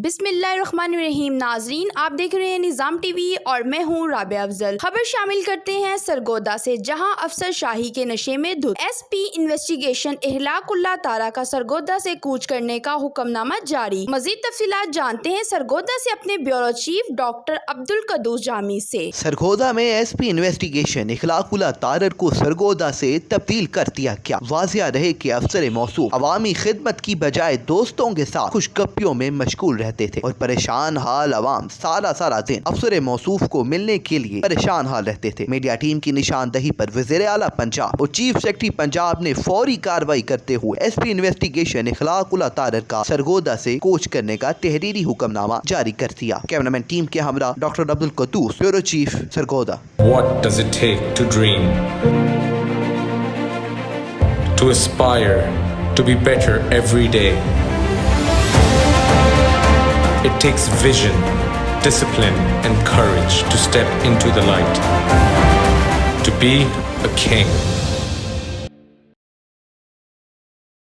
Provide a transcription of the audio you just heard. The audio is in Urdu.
بسم اللہ الرحمن الرحیم. ناظرین، آپ دیکھ رہے ہیں نظام ٹی وی اور میں ہوں رابعہ افضل. خبر شامل کرتے ہیں سرگودا سے، جہاں افسر شاہی کے نشے میں دھت. ایس پی انویسٹیگیشن اخلاق اللہ تارا کا سرگودا سے کوچ کرنے کا حکم نامہ جاری. مزید تفصیلات جانتے ہیں سرگودا سے اپنے بیورو چیف ڈاکٹر عبدالقدوس جامی سے. سرگودا میں ایس پی انویسٹیگیشن اخلاق اللہ تارر کو سرگودا سے تبدیل کر دیا گیا. واضح رہے کہ افسر موصوف عوامی خدمت کی بجائے دوستوں کے ساتھ خوش گپیوں میں مشغول رہتے تھے اور پریشان حال عوام سارا دن افسر موصوف کو ملنے کے لیے پریشان حال رہتے تھے. میڈیا ٹیم کی نشاندہی پر وزیر اعلیٰ پنجاب اور چیف سیکرٹری پنجاب نے فوری کارروائی کرتے ہوئے ایس پی انویسٹیگیشن اخلاق اللہ تارر کا سرگودا سے کوچ کرنے کا تحریری حکم نامہ جاری کر دیا. کیمرامین ٹیم کے ہمراہ doctor Abdul Qudoos, bureau chief, Sargodha. What does it take to dream? To aspire, to be better every day. It takes vision, discipline, and courage to step into the light. To be a king.